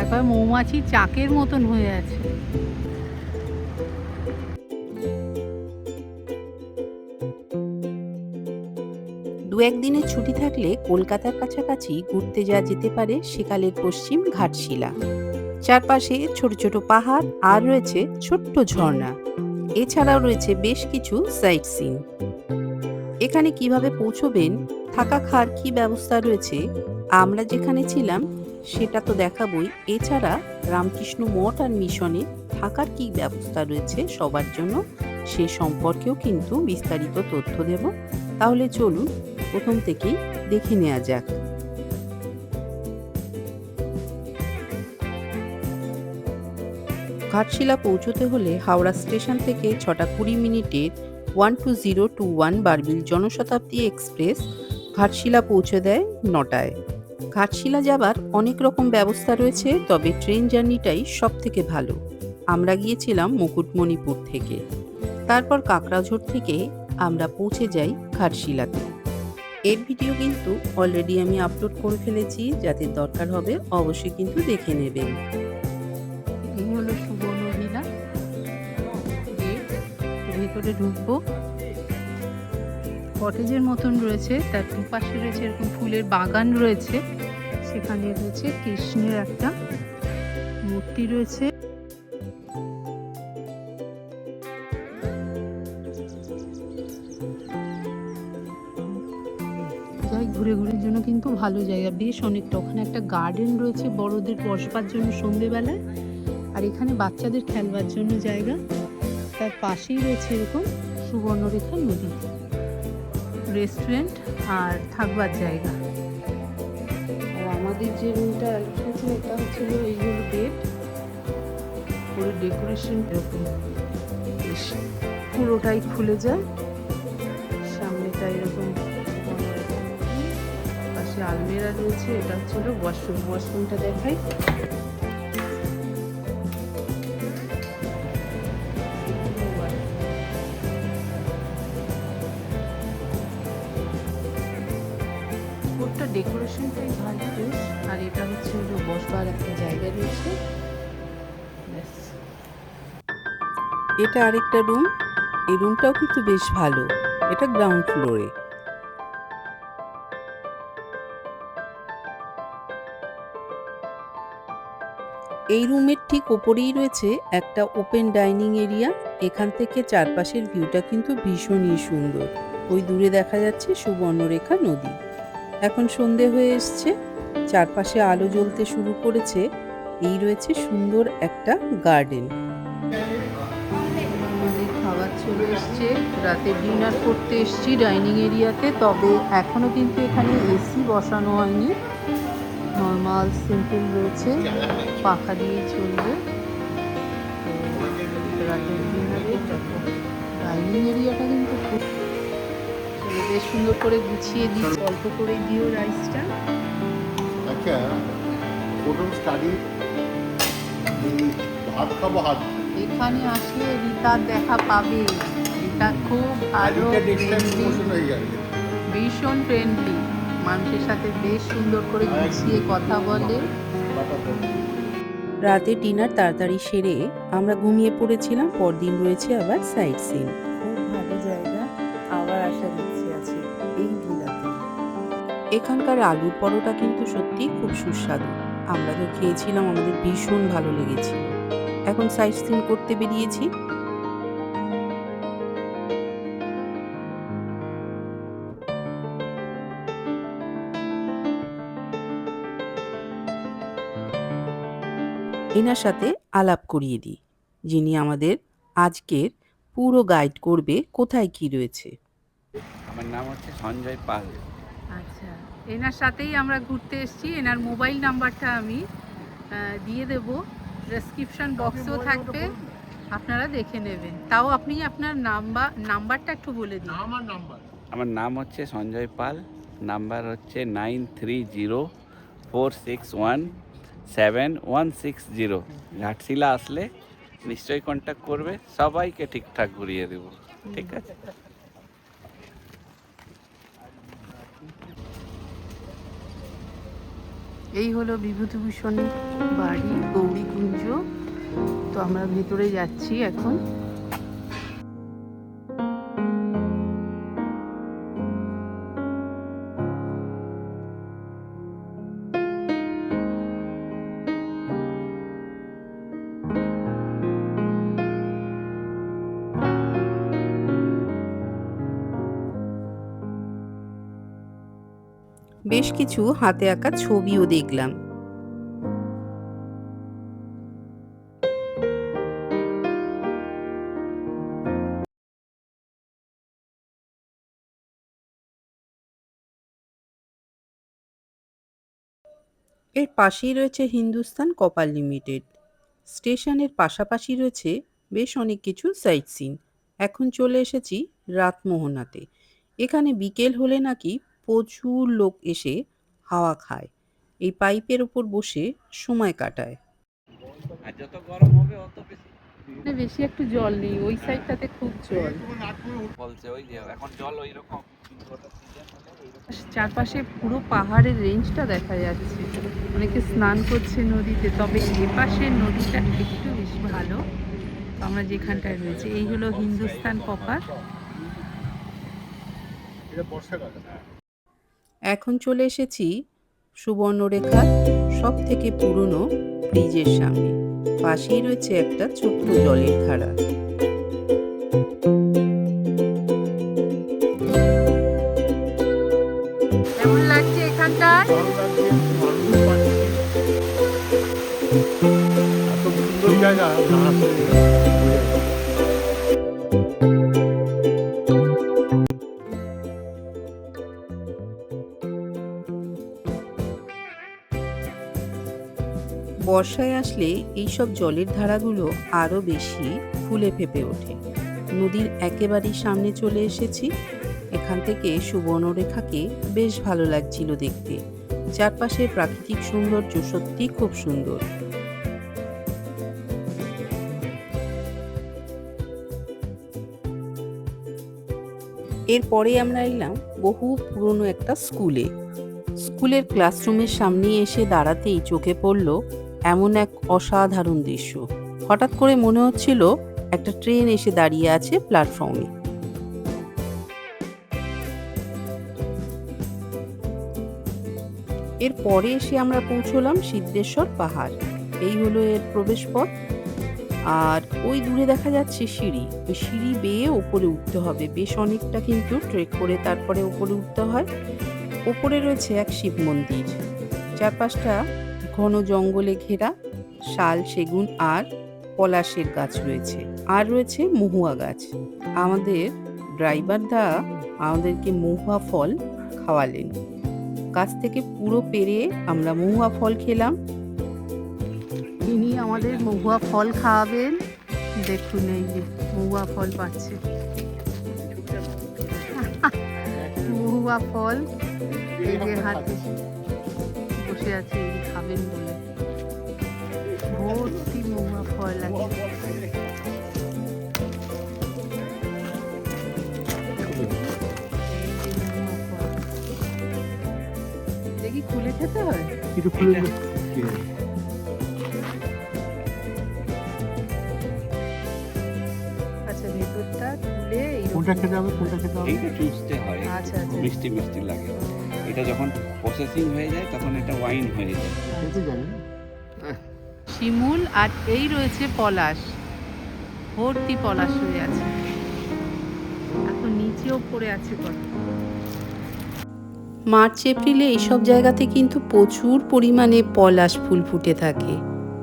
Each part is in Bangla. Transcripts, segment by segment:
একবার মৌমাছি চাকের মতন হয়ে আছে। দু একদিনের ছুটি থাকলে কলকাতার কাছাকাছি ঘুরতে যাওয়া যেতে পারে সেকালের পশ্চিম ঘাটশিলা। চারপাশে ছোট ছোট পাহাড় আর রয়েছে ছোট্ট ঝর্ণা। এছাড়াও রয়েছে বেশ কিছু সাইট সিন। এখানে কিভাবে পৌঁছবেন, থাকা খাওয়ার কি ব্যবস্থা রয়েছে, আমরা যেখানে ছিলাম সেটা তো দেখাবই। এছাড়া রামকৃষ্ণ মঠ আর মিশনে থাকার কি ব্যবস্থা রয়েছে সবার জন্য, সে সম্পর্কেও কিন্তু বিস্তারিত তথ্য দেব। তাহলে চলুন প্রথম থেকেই দেখে নেওয়া যাক। ঘাটশিলা পৌঁছতে হলে হাওড়া স্টেশন থেকে 6:20 12021 বারবিল জনশতাব্দী এক্সপ্রেস ঘাটশিলা পৌঁছে দেয় 9টায়। ঘাটশিলা যাবার অনেক রকম ব্যবস্থা রয়েছে, তবে ট্রেন জার্নিটাই সব থেকে ভালো। আমরা গিয়েছিলাম মুকুটমণিপুর থেকে, তারপর কাকড়াঝোড় থেকে আমরা পৌঁছে যাই ঘাটশিলাতে। এর ভিডিও কিন্তু অলরেডি আমি আপলোড করে ফেলেছি, যাদের দরকার হবে অবশ্যই কিন্তু দেখে নেবেন। এই হলো সুবর্ণভিলা গেট, ভেতরে ঢুকবো। কটেজের মতন রয়েছে, তার দুপাশে রয়েছে এরকম ফুলের বাগান রয়েছে। সেখানে রয়েছে কৃষ্ণের একটা মূর্তি রয়েছে। যাই ঘুরে ঘুরের জন্য কিন্তু ভালো জায়গা, বেশ অনেকটা। ওখানে একটা গার্ডেন রয়েছে বড়দের বসবার জন্য সন্ধ্যেবেলায়, আর এখানে বাচ্চাদের খেলবার জন্য জায়গা। তার পাশেই রয়েছে এরকম সুবর্ণরেখা নদী, রেস্টুরেন্ট আর থাকবার জায়গা। আর আমাদের যে রুমটা এসেছে এটা হচ্ছিল এই হলো বেড, পুরো ডেকোরেশন এরকম বেশ পুরোটাই খুলে যায়। সামনেটা এরকম পাশে আলমেরা রয়েছে। এটা হচ্ছিল ওয়াশরুম, ওয়াশরুমটা দেখাই। পুরোটা ডেকোরেশনটাই ভালো বেশ। আর এটা হচ্ছে হলো বসবার একটা জায়গা রয়েছে। ব্যাস। এটা আরেকটা রুম, এই রুমটাও কিন্তু বেশ ভালো। এটা গ্রাউন্ড ফ্লোরে। এই রুমের ঠিক ওপরেই রয়েছে একটা ওপেন ডাইনিং এরিয়া। এখান থেকে চারপাশের ভিউটা কিন্তু ভীষণই সুন্দর। ওই দূরে দেখা যাচ্ছে সুবর্ণরেখা নদী। এখন সন্ধে হয়ে এসছে, চারপাশে আলো জ্বলতে শুরু করেছে। এই রয়েছে সুন্দর একটা গার্ডেন। আমাদের খাবার চলে এসছে, রাতে ডিনার করতে এসছি ডাইনিং এরিয়াতে। তবে এখনও কিন্তু এখানে এসি বসানো হয়নি, নর্মাল সিম্পল রয়েছে, পাখা দিয়ে চলবে। তো রাতের ডিনারে দেখো ডাইনিং এরিয়াটা কিন্তু খুব বেশ সুন্দর করে গুছিয়ে দিই। অল্প করে দিও রাইসটা। আচ্ছা, প্রথম স্টাডি ভাত খাবো হাত। এখানে আসলে রিতার দেখা পাবে। রিতা খুব ভালো, ভীষণ ফ্রেন্ডলি, মানুষের সাথে বেশ সুন্দর করে গুছিয়ে কথা বলে। রাতে ডিনার তাড়াতাড়ি সেরে আমরা ঘুমিয়ে পড়েছিলাম। পরদিন রয়েছে আবার সাইট সিন। খুব ভালো জায়গা, আবার আসার ইচ্ছে আছে এই ভিলাতে। এখানকার আলুর পরোটা কিন্তু সত্যি খুব সুস্বাদু। আমরা তো খেয়েছিলাম, আমাদের ভীষণ ভালো লেগেছিল। এখন সাইট সিন করতে বেরিয়েছি। এনার সাথে আলাপ করিয়ে দিই, যিনি আমাদের আজকের পুরো গাইড করবে কোথায় কি রয়েছে। আমার নাম হচ্ছে সঞ্জয় পাল। আচ্ছা, এনার সাথেই আমরা ঘুরতে এসেছি। এনার মোবাইল নাম্বারটা আমি দিয়ে দেব, ডেসক্রিপশন বক্সেও থাকবে, আপনারা দেখে নেবেন। তাও আপনি আপনার নাম্বারটা একটু বলে দিন। আমার নাম হচ্ছে সঞ্জয় পাল, নাম্বার হচ্ছে 9304617160। ঘাটশিলা আসলে নিশ্চয়ই কন্ট্যাক্ট করবে, সবাইকে ঠিকঠাক ঘুরিয়ে দেব। ঠিক আছে। এই হলো বিভূতিভূষণের বাড়ি, গৌরীকুঞ্জ। তো আমরা ভেতরে যাচ্ছি এখন। বেশ কিছু হাতে আঁকা ছবিও দেখলাম। এর পাশেই রয়েছে হিন্দুস্তান কপার লিমিটেড। স্টেশনের পাশাপাশি রয়েছে বেশ অনেক কিছু সাইট সিন। এখন চলে এসেছি রাতমোহনাতে। এখানে বিকেল হলে নাকি প্রচুর লোক এসে হাওয়া খায়, এই পাইপের ওপর বসে সময় কাটায়। আর যত গরম হবে অত বেশি বেশি একটু জল নেই, ওই সাইডটাতে খুব জল। বলছে ওই যে এখন জল ওই রকম, চারপাশে পুরো পাহাড়ের রেঞ্জটা দেখা যাচ্ছে। অনেকে স্নান করছে নদীতে, তবে এপাশের নদীটা একটু বেশি ভালো। আমরা যেখানটায় রয়েছে, এই হলো হিন্দুস্তান কপার। এখন চলে এসেছি সুবর্ণরেখার সব থেকে পুরনো ব্রিজের সামনে। পাশেই রয়েছে একটা ছোট্ট জলের ধারা। কেমন লাগছে এখানটায়? এত সুন্দর জায়গা না আসলে বর্ষায় আসলে এইসব জলের ধারাগুলো আরো বেশি ফুলে ফেপে ওঠে। নদীর একেবারেই সামনে চলে এসেছি। এখান থেকে সুবর্ণরেখাকে বেশ ভালো লাগছিল দেখতে। চারপাশের প্রাকৃতিক সৌন্দর্য সত্যি খুব সুন্দর। এরপরে আমরা এলাম বহু পুরনো একটা স্কুলে। স্কুলের ক্লাসরুমের সামনে এসে দাঁড়াতেই চোখে পড়ল এমন এক অসাধারণ দৃশ্য। হঠাৎ করে মনে হচ্ছিল একটা ট্রেন এসে দাঁড়িয়ে আছে প্ল্যাটফর্মে। এরপরে এসে আমরা পৌঁছলাম সিদ্ধেশ্বর পাহাড়। এই হলো এর প্রবেশ পথ। আর ওই দূরে দেখা যাচ্ছে সিঁড়ি। ওই সিঁড়ি বেয়ে ওপরে উঠতে হবে, বেশ অনেকটা কিন্তু ট্রেক করে তারপরে ওপরে উঠতে হয়। ওপরে রয়েছে এক শিব মন্দির। চারপাশটা ঘন জঙ্গলে ঘেরা, শাল, সেগুন আর পলাশের গাছ রয়েছে, আর রয়েছে মহুয়া গাছ। আমাদের ড্রাইভার দা আমাদেরকে মহুয়া ফল খাওয়ালেন। গাছ থেকে পুরো পেরে আমরা মহুয়া ফল খেলাম। তিনি আমাদের মহুয়া ফল খাওয়াবেন। দেখুন এই যে মহুয়া ফল পাচ্ছে, মহুয়া ফল এই যে হাতে বসে আছে, এই যে খাবেন বলে ভর্তি মহুয়া ফল আছে। দেখি খুলে খেতে হয়। কিছু খুলে আচ্ছা, ভেতরটা খুলে কোনটা খেতে হবে কোনটা খেতে হবে এইটা চুষতে হয়, আচ্ছা আচ্ছা। মিষ্টি মিষ্টি লাগে। এটা যখন প্রসেসিং হয়ে যায় তখন এটা ওয়াইন হয়ে যায়। খেতে জানি না। শিমুল আর এই রয়েছে পলাশ, ভর্তি পলাশ হয়ে আছে। এখন নিচেও পড়ে আছে কত। মার্চ এপ্রিলে এইসব জায়গাতে কিন্তু প্রচুর পরিমাণে পলাশ ফুল ফুটে থাকে,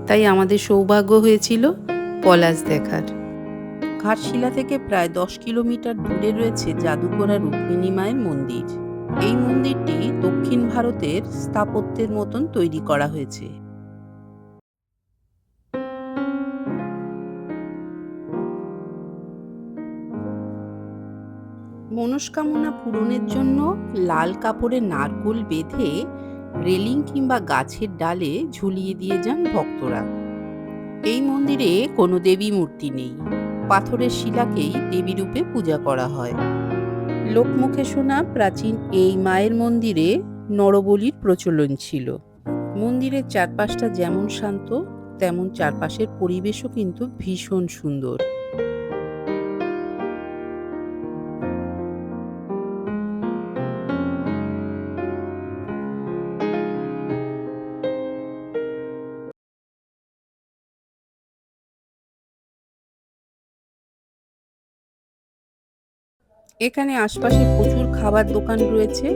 তাই আমাদের সৌভাগ্য হয়েছিল পলাশ দেখার। ঘাটশিলা থেকে প্রায় 10 কিলোমিটার দূরে রয়েছে জাদুকরা রুক্মিণী মায়ের মন্দির। এই মন্দিরটি দক্ষিণ ভারতের স্থাপত্যের মতন তৈরি করা হয়েছে। মনস্কামনা পূরণের জন্য লাল কাপড়ে নারকোল বেঁধে রেলিং কিংবা গাছের ডালে ঝুলিয়ে দিয়ে যান ভক্তরা। এই মন্দিরে কোনো দেবী মূর্তি নেই, পাথরের শিলাকেই দেবী রূপে পূজা করা হয়। লোকমুখে শোনা প্রাচীন এই মায়ের মন্দিরে নরবলির প্রচলন ছিল। মন্দিরের চারপাশটা যেমন শান্ত, তেমন চারপাশের পরিবেশও কিন্তু ভীষণ সুন্দর। এখানে আশপাশে প্রচুর খাবার দোকান রয়েছে,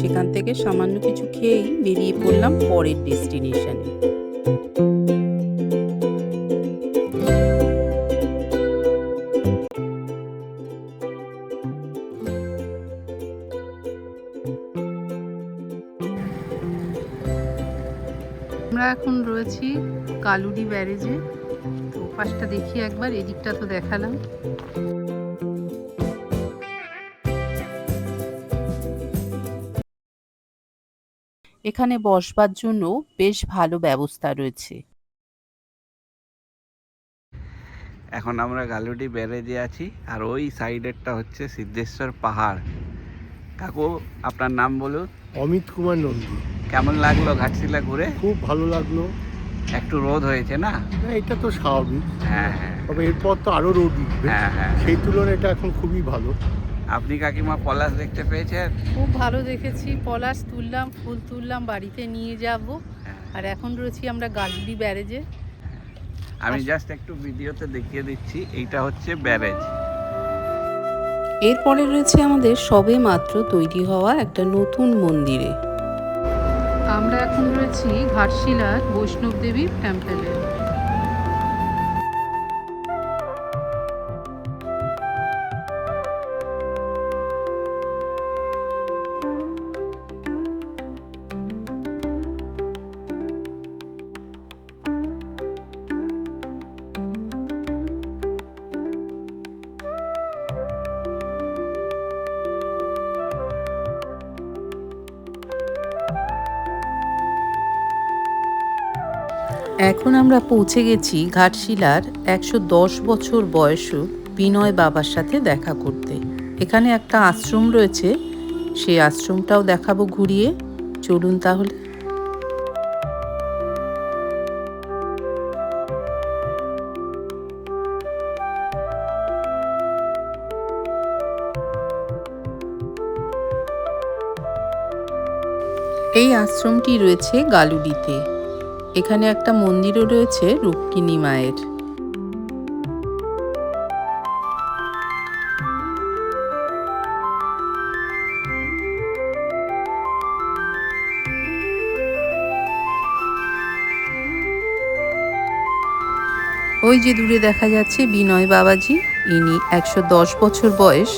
সেখান থেকে সামান্য কিছু খেয়েই বেরিয়ে পড়লাম পরের ডেস্টিনেশনে। আমরা এখন রয়েছি কালুডি ব্যারেজে। তো পাশটা দেখি একবার, এদিকটা তো দেখালাম। এখানে বসবার জন্য বেশ ভালো ব্যবস্থা রয়েছে। এখন আমরা গালুডি ব্যারেজে আছি, আর ওই সাইডেরটা হচ্ছে সিদ্ধেশ্বর পাহাড়। কাকু, আপনার নাম বলুন। অমিত কুমার নন্দী। কেমন লাগলো ঘাটশিলা ঘুরে? খুব ভালো লাগলো। একটু রোদ হয়েছে না? না, এটা তো স্বাভাবিক। হ্যাঁ হ্যাঁ তবে এরপর তো আরো রোদ উঠবে, হ্যাঁ হ্যাঁ। সেই তুলনায় এটা এখন খুবই ভালো। আপনি কাকিমা পলাশ দেখতে পেয়েছেন? খুব ভালো দেখেছি, পলাশ তুললাম, ফুল তুললাম, বাড়িতে নিয়ে যাব। আর এখন রয়েছি আমরা গালুডি ব্যারেজে। আমি জাস্ট একটু ভিডিওতে দেখিয়ে দিচ্ছি, এইটা হচ্ছে ব্যারেজ। এরপরে রয়েছে আমাদের সবে মাত্র তৈরি হওয়া একটা নতুন মন্দিরে। আমরা এখন রয়েছি ঘাটশিলার বৈষ্ণব দেবী টেম্পলে। এখন আমরা পৌঁছে গেছি ঘাটশিলার 110 বছর বয়সী বিনয় বাবার সাথে দেখা করতে। এখানে একটা আশ্রম রয়েছে, সেই আশ্রমটাও দেখাবো ঘুরিয়ে। চলুন তাহলে। এই আশ্রমটি রয়েছে গালুডিতে। এখানে একটা মন্দিরও রয়েছে রুক্মিণী মায়ের। ওই যে দূরে দেখা যাচ্ছে বিনয় বাবাজি, ইনি 110 বছর বয়স,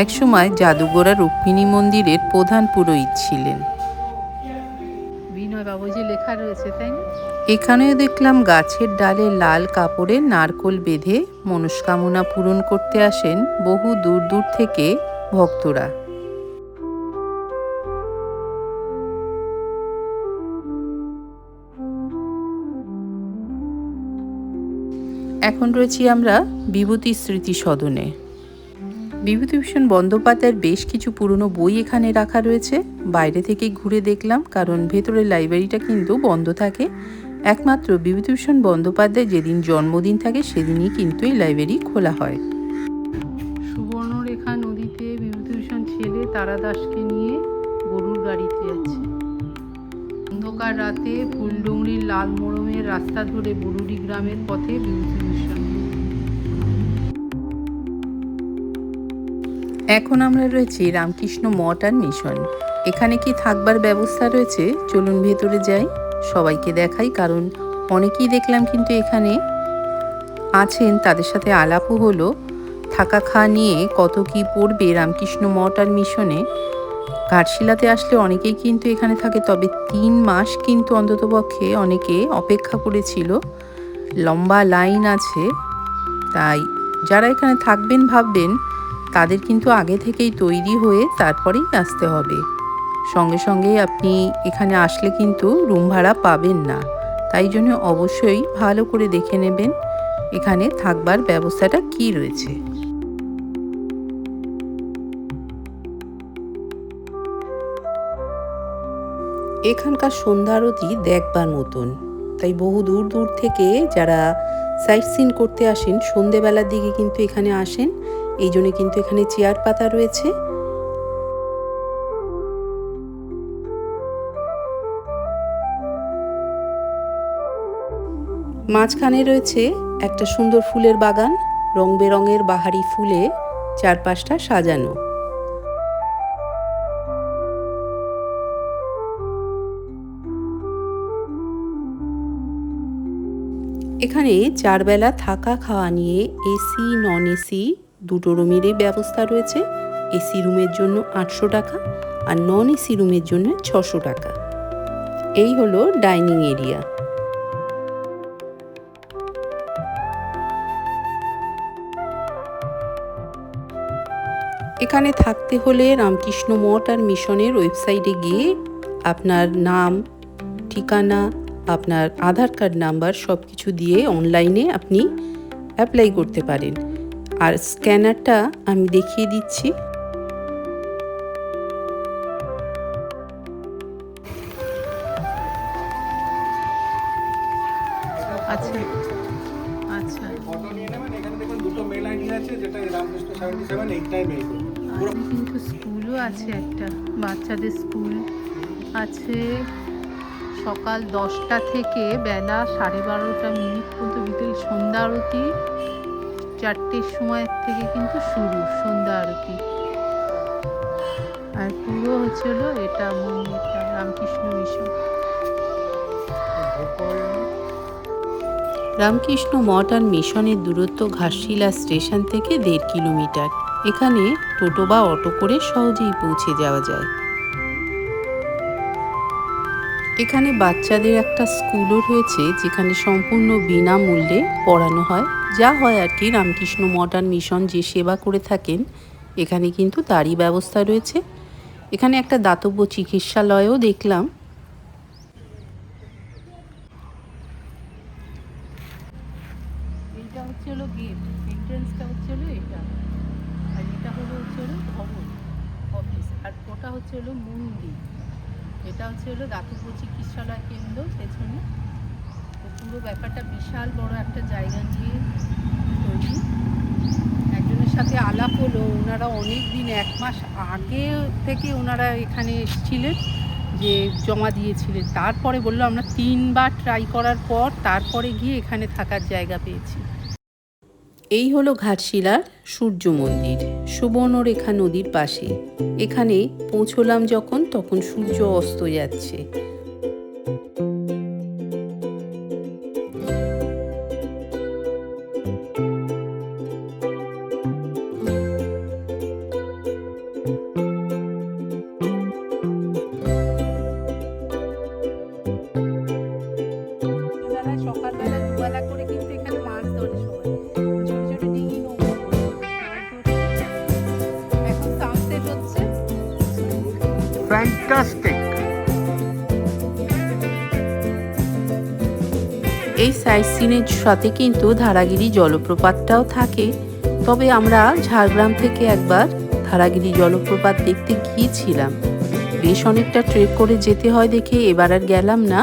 একসময় জাদুগোড়া রুক্মিণী মন্দিরের প্রধান পুরোহিত ছিলেন। বিনয় বাবুজি লেখা রয়েছে, তাই না? এখানেও দেখলাম গাছের ডালে লাল কাপড়ে নারকোল বেঁধে মনস্কামনা পূরণ করতে আসেন বহু দূর দূর থেকে ভক্তরা। এখন রয়েছি আমরা বিভূতি স্মৃতি সদনে। বিভূতিভূষণ বন্দ্যোপাধ্যায়ের বেশ কিছু পুরনো বই এখানে রাখা রয়েছে। বাইরে থেকে ঘুরে দেখলাম, কারণ ভেতরের লাইব্রেরিটা কিন্তু বন্ধ থাকে। একমাত্র বিভূতিভূষণ বন্দ্যোপাধ্যায় যেদিন জন্মদিন থাকে সেদিনই কিন্তু এই লাইব্রেরি খোলা হয়। সুবর্ণরেখা নদীতে বিভূতিভূষণ ছেলে তারা দাসকে নিয়ে গরুর গাড়িতে যাচ্ছে। অন্ধকার রাতে ফুলডুংরির লাল মোড়মের রাস্তা ধরে বরুডি গ্রামের পথে বিভূতিভূষণ। এখন আমরা রয়েছি রামকৃষ্ণ মঠ আর মিশন। এখানে কি থাকবার ব্যবস্থা রয়েছে? চলুন ভেতরে যাই, সবাইকে দেখাই, কারণ অনেকেই দেখলাম কিন্তু এখানে আছেন, তাদের সাথে আলাপও হলো। থাকা খাওয়া নিয়ে কত কি পড়বে রামকৃষ্ণ মঠ আর মিশনে। ঘাটশিলাতে আসলে অনেকেই কিন্তু এখানে থাকে, তবে 3 মাস কিন্তু অন্ততপক্ষে অনেকে অপেক্ষা করেছিল। লম্বা লাইন আছে, তাই যারা এখানে থাকবেন ভাববেন তাদের কিন্তু আগে থেকেই তৈরি হয়ে তারপরেই আসতে হবে। সঙ্গে সঙ্গে আপনি এখানে আসলে কিন্তু রুম ভাড়া পাবেন না, তাই জন্য অবশ্যই ভালো করে দেখে নেবেন এখানে থাকবার ব্যবস্থাটা কি রয়েছে। এখানকার সন্ধ্যা আরতি দেখবার মতন, তাই বহু দূর দূর থেকে যারা সাইট সিন করতে আসেন সন্ধেবেলার দিকে কিন্তু এখানে আসেন। এই জন্য কিন্তু এখানে চেয়ার পাতা রয়েছে। মাঝখানে রয়েছে একটা সুন্দর ফুলের বাগান, রং বেরঙের বাহারি ফুলে চারপাশটা সাজানো। এখানে 4 বেলা থাকা খাওয়া নিয়ে এসি নন এসি দুটো রুমেরই ব্যবস্থা রয়েছে। এসি রুমের জন্য 800 টাকা আর নন এসি রুমের জন্য 600 টাকা। এই হলো ডাইনিং এরিয়া। এখানে থাকতে হলে রামকৃষ্ণ মঠ আর মিশনের ওয়েবসাইটে গিয়ে আপনার নাম, ঠিকানা, আপনার আধার কার্ড নাম্বার সব কিছু দিয়ে অনলাইনে আপনি অ্যাপ্লাই করতে পারেন। আর স্ক্যানারটা আমি দেখিয়ে দিচ্ছি। আচ্ছা আচ্ছা, কিন্তু স্কুলও আছে, একটা বাচ্চাদের স্কুল আছে। সকাল 10টা থেকে বেলা 12:30 পর্যন্ত, বিকেল সন্ধ্যা আরতি 4টের সময় থেকে কিন্তু শুরু সন্ধ্যা আরতি। আর পুরো হচ্ছিল এটা মন্দিরটা রামকৃষ্ণ মিশন। রামকৃষ্ণ মঠ আর মিশনের দূরত্ব ঘাটশিলা স্টেশন থেকে 1.5 কিলোমিটার। এখানে টোটো বা অটো করে সহজেই পৌঁছে যাওয়া যায়। এখানে বাচ্চাদের একটা স্কুলও রয়েছে, যেখানে সম্পূর্ণ বিনামূল্যে পড়ানো হয়। যা হয় আর কি, রামকৃষ্ণ মঠ আর মিশন যে সেবা করে থাকেন এখানে কিন্তু তারই ব্যবস্থা রয়েছে। এখানে একটা দাতব্য চিকিৎসালয়ও দেখলাম। এইটা হচ্ছে হলো গেট, এন্ট্রান্সটা হচ্ছে হলো এটা, আর এটা হলো হচ্ছে হলো ভবন অফিস, আর ওটা হচ্ছে হলো মন্দির। এটা হচ্ছে হলো দাতব্য চিকিৎসালয় কেন্দ্র পেছনে। তো পুরো ব্যাপারটা বিশাল বড় একটা জায়গা নিয়ে তৈরি। একজনের সাথে আলাপ হলো, ওনারা অনেক দিন 1 মাস আগে থেকে ওনারা এখানে এসেছিলেন, যে জমা দিয়েছিলেন। তারপরে বললো আমরা 3বার ট্রাই করার পর তারপরে গিয়ে এখানে থাকার জায়গা পেয়েছি। এই হলো ঘাটশিলার সূর্য মন্দির, সুবর্ণরেখা নদীর পাশে। এখানে পৌঁছলাম যখন, তখন সূর্য অস্ত যাচ্ছে। সকালবেলা দুবেলা করে কিন্তু এখানে মাছ ধরে সবাই, ছোট ছোট ডিঙি নৌকো করে মাছ ধরছে। এখন সানসেট হচ্ছে, ফ্যান্টাস্টিক। এই সাইট সিনের সাথে কিন্তু ধারাগিরি জলপ্রপাতটাও থাকে। তবে আমরা ঝাড়গ্রাম থেকে একবার ধারাগিরি জলপ্রপাত দেখতে গিয়েছিলাম। বেশ অনেকটা ট্রেক করে যেতে হয় দেখে এবার আর গেলাম না।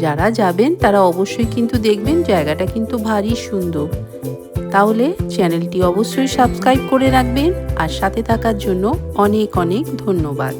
যারা যাবেন তারা অবশ্যই কিন্তু দেখবেন, জায়গাটা কিন্তু ভারী সুন্দর। তাহলে চ্যানেলটি অবশ্যই সাবস্ক্রাইব করে রাখবেন, আর সাথে থাকার জন্য অনেক অনেক ধন্যবাদ।